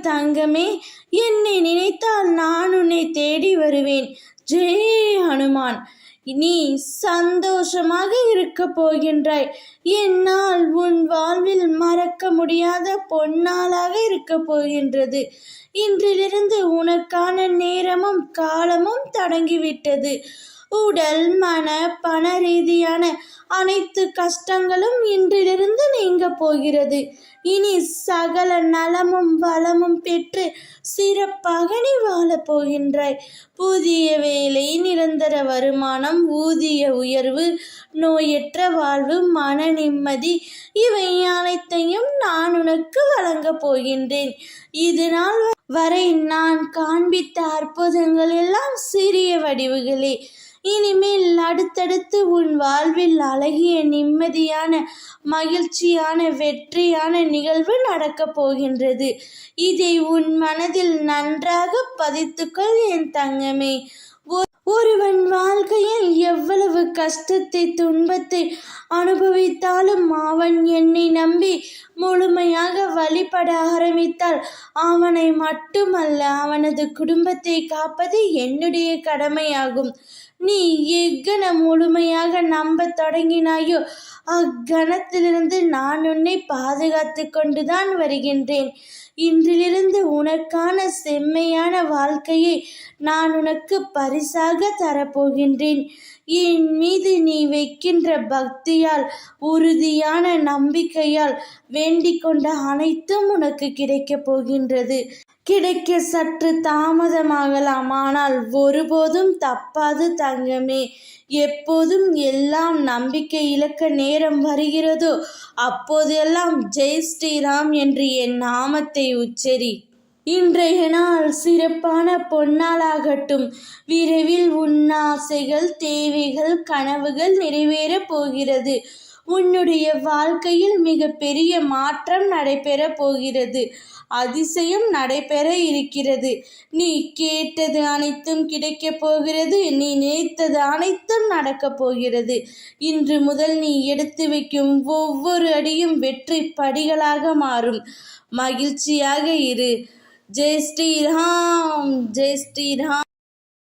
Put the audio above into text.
தங்கமே, என்னை நினைத்தால் நான் உன்னை தேடி வருவேன். ஜெய் ஹனுமான். நீ சந்தோஷமாக இருக்கப் போகின்றாய். என்னால் உன் வாழ்வில் மறக்க முடியாத பொன்னாளாக இருக்கப் போகின்றது. இன்றிலிருந்து உனக்கான நேரமும் காலமும் தொடங்கிவிட்டது. உடல், மன, பண ரீதியான அனைத்து கஷ்டங்களும் இன்றிலிருந்து நீங்க போகிறது. இனி சகல நலமும் வளமும் பெற்று சிறப்பாக நீ வாழப் போகின்றாய். புதிய வேலை, நிரந்தர வருமானம், ஊதிய உயர்வு, நோயற்ற வாழ்வு, மன நிம்மதி, இவை அனைத்தையும் நான் உனக்கு வழங்கப் போகின்றேன். இதனால் வரை நான் காண்பித்த அற்புதங்கள் எல்லாம் சிறிய வடிவுகளே. இனிமேல் அடுத்தடுத்து உன் வாழ்வில் அழகிய, நிம்மதியான, மகிழ்ச்சியான, வெற்றியான நிகழ்வு நடக்கப் போகின்றது. இதை உன் மனதில் நன்றாக பதித்துக்கொள் என் தங்கமே. ஒருவன் வாழ்க்கையில் எவ்வளவு கஷ்டத்தை, துன்பத்தை அனுபவித்தாலும் அவன் என்னை நம்பி முழுமையாக வழிபட ஆரம்பித்தால் அவனை மட்டுமல்ல, அவனது குடும்பத்தை காப்பது என்னுடைய கடமையாகும். நீ எக்கணம் முழுமையாக நம்பத் தொடங்கினாயோ அக்கணத்திலிருந்து நான் உன்னை பாதுகாத்து கொண்டுதான் வருகின்றேன். இன்றிலிருந்து உனக்கான செம்மையான வாழ்க்கையை நான் உனக்கு பரிசாக தரப்போகின்றேன். என் மீது நீ வைக்கின்ற பக்தியால், உறுதியான நம்பிக்கையால் வேண்டிக் கொண்ட அனைத்தும் உனக்கு கிடைக்கப் போகின்றது. கிடைக்க சற்று தாமதமாகலாம், ஆனால் ஒருபோதும் தப்பாது தங்கமே. எப்போதும் எல்லாம் நம்பிக்கை இழக்க நேரம் வருகிறதோ அப்போதெல்லாம் ஜெய் ஸ்ரீராம் என்று என் நாமத்தை உச்சரி. இன்றைய நாள் சிறப்பான பொன்னாளாகட்டும். விரைவில் உன் ஆசைகள், தேவைகள், கனவுகள் நிறைவேறப் போகிறது. உன்னுடைய வாழ்க்கையில் மிக பெரிய மாற்றம் நடைபெறப் போகிறது. அதிசயம் நடைபெற இருக்கிறது. நீ கேட்டது அனைத்தும் கிடைக்கப் போகிறது. நீ நினைத்தது அனைத்தும் நடக்கப் போகிறது. இன்று முதல் நீ எடுத்து வைக்கும் ஒவ்வொரு அடியும் வெற்றி படிகளாக மாறும். மகிழ்ச்சியாக இரு. ஜெய் ஸ்ரீராம், ஜெய் ஸ்ரீராம்.